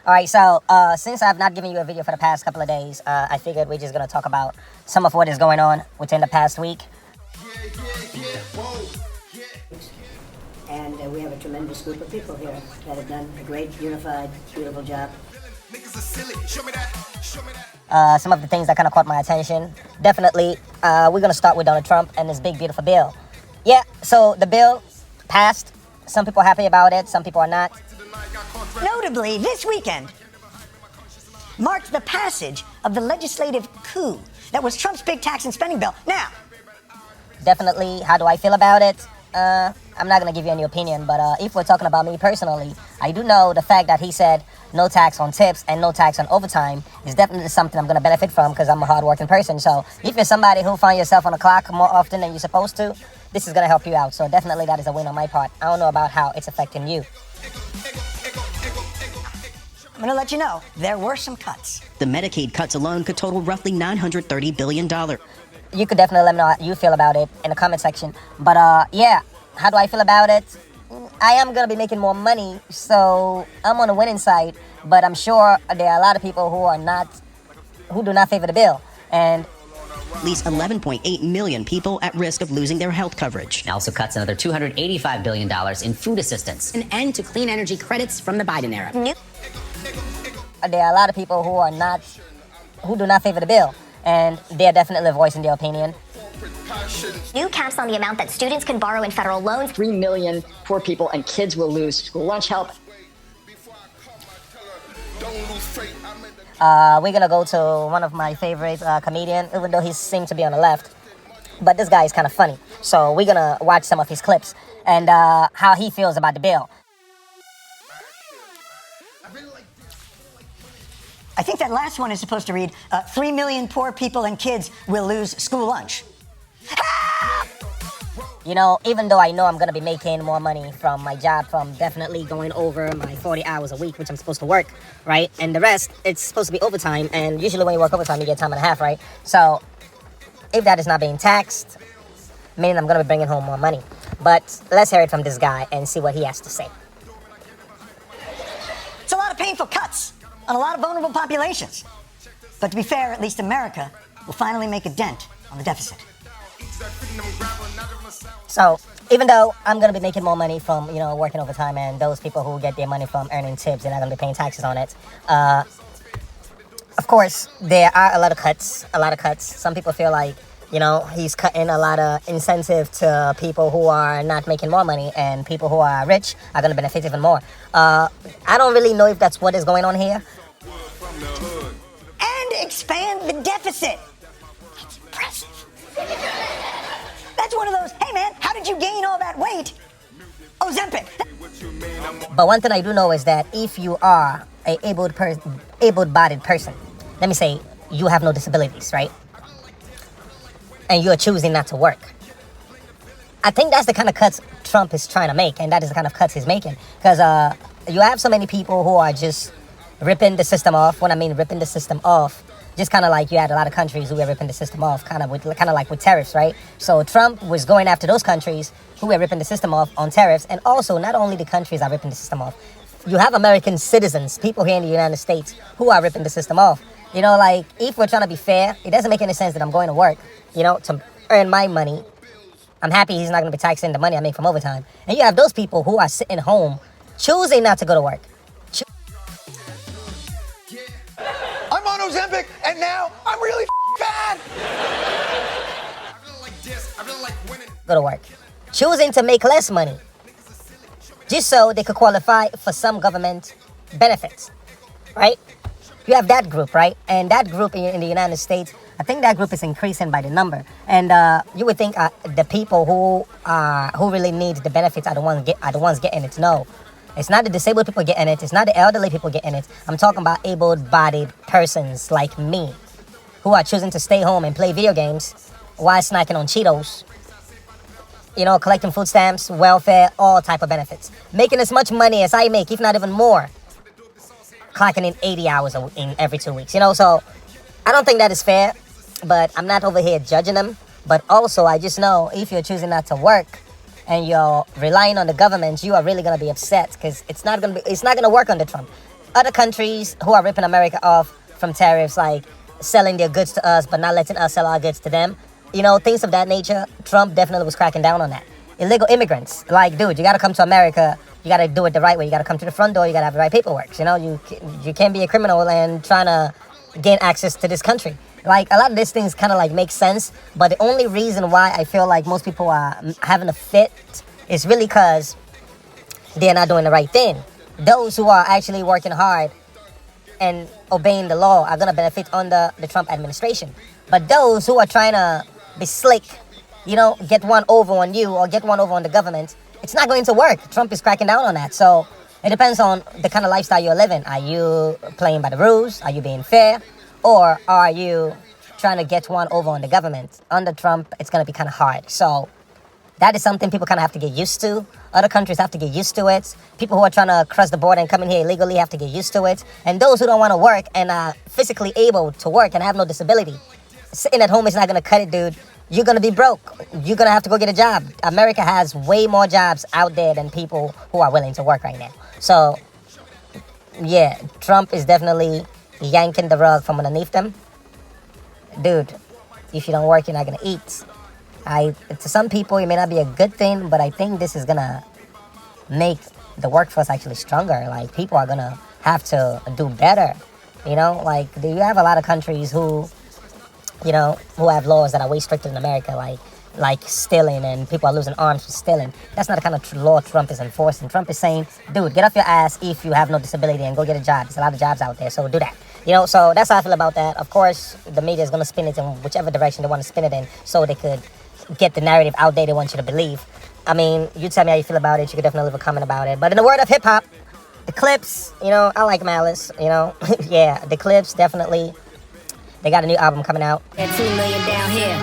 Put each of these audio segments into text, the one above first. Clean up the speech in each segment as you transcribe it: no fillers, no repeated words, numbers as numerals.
All right, so since I've not given you a video for the past couple of days, I figured we're just going to talk about some of what is going on within the past week. And we have a tremendous group of people here that have done a great, unified, beautiful job. Some of the things that kind of caught my attention. Definitely, we're going to start with Donald Trump and this big, beautiful bill. Yeah, so the bill passed. Some people are happy about it, some people are not. Notably, this weekend marked the passage of the legislative coup that was Trump's big tax and spending bill. Now, Definitely, how do I feel about it? I'm not going to give you any opinion, but if we're talking about me personally, I do know the fact that he said no tax on tips and no tax on overtime is definitely something I'm going to benefit from because I'm a hardworking person. So if you're somebody who find yourself on the clock more often than you're supposed to, this is going to help you out. So definitely that is a win on my part. I don't know about how it's affecting you. I'm going to let you know, there were some cuts. The Medicaid cuts alone could total roughly $930 billion. You could definitely let me know how you feel about it in the comment section. But yeah, how do I feel about it? I am going to be making more money, so I'm on the winning side. But I'm sure there are a lot of people who do not favor the bill. And At least 11.8 million people at risk of losing their health coverage. It also cuts another $285 billion in food assistance. An end to clean energy credits from the Biden era. there are a lot of people who do not favor the bill. And they're definitely voicing their opinion. New caps on the amount that students can borrow in federal loans. 3 million poor people and kids will lose school lunch help. We're going to go to one of my favorite comedians, even though he seems to be on the left. But this guy is kind of funny. So we're going to watch some of his clips and how he feels about the bill. I think that last one is supposed to read, 3 million poor people and kids will lose school lunch. You know, even though I know I'm going to be making more money from my job, from definitely going over my 40 hours a week, which I'm supposed to work, right? And the rest, it's supposed to be overtime. And usually when you work overtime, you get time and a half, right? So if that is not being taxed, meaning I'm going to be bringing home more money. But let's hear it from this guy and see what he has to say. It's a lot of painful cuts on a lot of vulnerable populations. But to be fair, at least America will finally make a dent on the deficit. So even though I'm going to be making more money from, working overtime, and those people who get their money from earning tips, they're not going to be paying taxes on it. Of course, there are a lot of cuts. Some people feel like, he's cutting a lot of incentive to people who are not making more money, and people who are rich are going to benefit even more. I don't really know if that's what is going on here. And expand the deficit. That's impressive. That's one of those, hey man, how did you gain all that weight? Ozempic. But one thing I do know is that if you are a able-bodied person, let me say you have no disabilities, right? And you're choosing not to work. I think that's the kind of cuts Trump is trying to make, and that is the kind of cuts he's making. Because you have so many people who are just ripping the system off. When I mean ripping the system off, just kind of like you had a lot of countries who were ripping the system off, kind of like with tariffs, right? So Trump was going after those countries who were ripping the system off on tariffs. And also, not only the countries are ripping the system off, you have American citizens, people here in the United States, who are ripping the system off. If we're trying to be fair, it doesn't make any sense that I'm going to work, to earn my money. I'm happy he's not going to be taxing the money I make from overtime. And you have those people who are sitting home, choosing not to go to work. I'm on Ozempic, and now I'm really bad. Go to work. Choosing to make less money, just so they could qualify for some government benefits, right? You have that group, right? And that group in the United States, I think that group is increasing by the number. And you would think the people who really need the benefits are the ones getting it. No, it's not the disabled people getting it. It's not the elderly people getting it. I'm talking about able-bodied persons like me, who are choosing to stay home and play video games while snacking on Cheetos. Collecting food stamps, welfare, all type of benefits. Making as much money as I make, if not even more. Clocking in 80 hours in every 2 weeks. So I don't think that is fair, but I'm not over here judging them. But also, I just know if you're choosing not to work and you're relying on the government, you are really going to be upset because it's not going to work under Trump. other countries who are ripping America off from tariffs, like selling their goods to us but not letting us sell our goods to them, things of that nature. Trump definitely was cracking down on that. Illegal immigrants, like, dude, you gotta come to America, you gotta do it the right way, you gotta come to the front door, you gotta have the right paperwork. You can't be a criminal and trying to gain access to this country. Like, a lot of these things kind of like make sense, but the only reason why I feel like most people are having a fit is really because they're not doing the right thing. Those who are actually working hard and obeying the law are gonna benefit under the Trump administration. But those who are trying to be slick, get one over on you or get one over on the government, it's not going to work. Trump is cracking down on that. So it depends on the kind of lifestyle you're living. Are you playing by the rules? Are you being fair? Or are you trying to get one over on the government? Under Trump, it's going to be kind of hard. So that is something people kind of have to get used to. Other countries have to get used to it. People who are trying to cross the border and come in here illegally have to get used to it. And those who don't want to work and are physically able to work and have no disability, sitting at home is not going to cut it, dude. You're going to be broke. You're going to have to go get a job. America has way more jobs out there than people who are willing to work right now. So, yeah, Trump is definitely yanking the rug from underneath them. Dude, if you don't work, you're not going to eat. To some people, it may not be a good thing, but I think this is going to make the workforce actually stronger. Like, people are going to have to do better. Like, you have a lot of countries who have laws that are way stricter than America, like stealing, and people are losing arms for stealing. That's not the kind of law Trump is enforcing. Trump is saying, dude, get off your ass if you have no disability and go get a job. There's a lot of jobs out there, so do that. So that's how I feel about that. Of course, the media is going to spin it in whichever direction they want to spin it in so they could get the narrative out there they want you to believe. I mean, you tell me how you feel about it. You could definitely leave a comment about it. But in the word of hip-hop, the Clipse, I like Malice, Yeah, the Clipse, definitely. They got a new album coming out. At 2 million down here.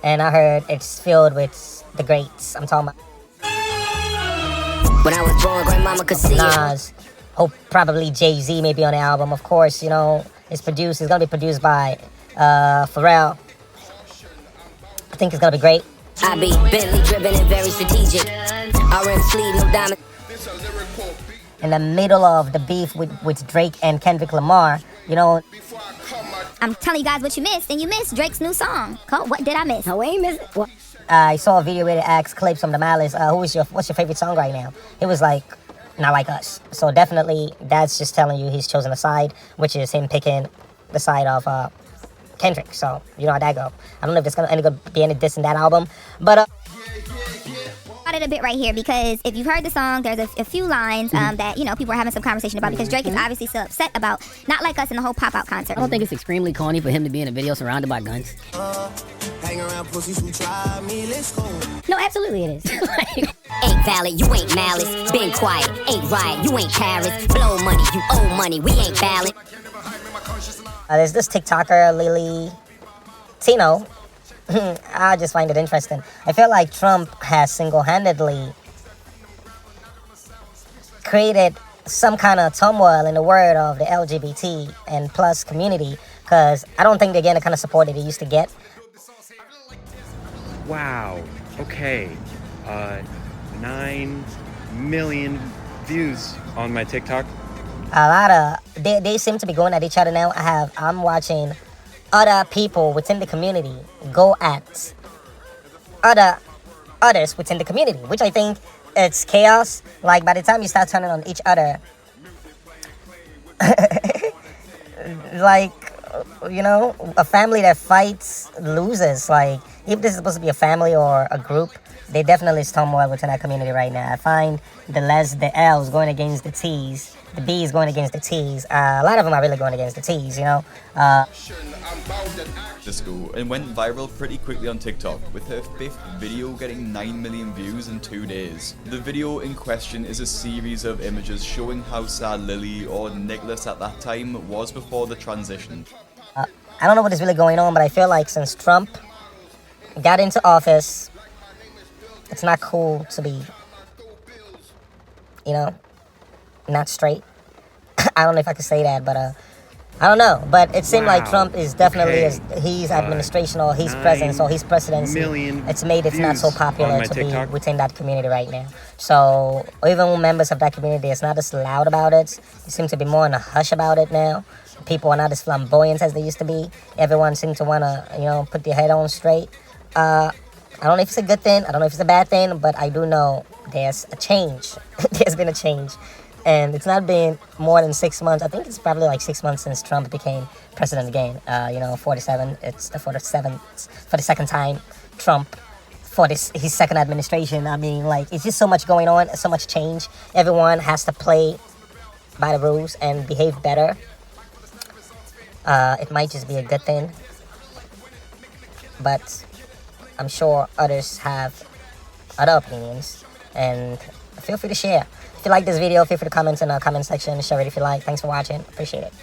And I heard it's filled with the greats. I'm talking about When I was born, grandmama could see Nas. Hope probably Jay-Z may be on the album. Of course, it's gonna be produced by Pharrell. I think it's gonna be great. I be Bentley driven and very strategic. RM sleeve, no diamond. In the middle of the beef with Drake and Kendrick Lamar, I'm telling you guys what you missed, and you missed Drake's new song called What Did I Miss? No, we ain't missing. What? I saw a video where they asked Clipse from the Malice, what's your favorite song right now? He was like, Not Like Us. So definitely, that's just telling you he's chosen a side, which is him picking the side of Kendrick. So you know how that go. I don't know if there's gonna be any diss in that album, but About it a bit right here, because if you've heard the song, there's a few lines that people are having some conversation about, because Drake is obviously still upset about Not Like Us in the whole pop-out concert. I don't think it's extremely corny for him to be in a video surrounded by guns. Hang around pussies who try me, let's go. No, absolutely it is. Ain't valid, you ain't malice. Been quiet, ain't right, you ain't Paris. Blow money, you owe money, we ain't valid. there's this TikToker, Lillly, Tino. I just find it interesting. I feel like Trump has single-handedly created some kind of turmoil in the world of the LGBT and plus community, because I don't think they're getting the kind of support that they used to get. Wow. Okay. 9 million views on my TikTok. They seem to be going at each other now. I'm watching other people within the community go at others within the community, which I think it's chaos. Like, by the time you start turning on each other, like, a family that fights loses. Like, if this is supposed to be a family or a group, they definitely is turmoil within that community right now. I find the L's going against the T's, the B's going against the T's. A lot of them are really going against the T's, The school and went viral pretty quickly on TikTok, with her 5th video getting 9 million views in 2 days. The video in question is a series of images showing how sad Lillly, or Nicholas at that time, was before the transition. I don't know what is really going on, but I feel like since Trump got into office, it's not cool to be, not straight. I don't know if I could say that, but I don't know, but it seemed like Wow. Trump is definitely Okay. his administration or his presence or his presidency. It's made it not so views popular on my to TikTok. be within that community right now. So even members of that community is not as loud about it. They seem to be more in a hush about it now. People are not as flamboyant as they used to be. Everyone seems to want to, put their head on straight. I don't know if it's a good thing. I don't know if it's a bad thing, but I do know there's a change. There's been a change. And it's not been more than 6 months. I think it's probably like 6 months since Trump became president again. 47. It's the 42nd time Trump for his second administration. I mean, like, it's just so much going on, so much change. Everyone has to play by the rules and behave better. It might just be a good thing. But I'm sure others have other opinions. And feel free to share. If you like this video, feel free to comment in the comment section. Share it if you like. Thanks for watching. Appreciate it.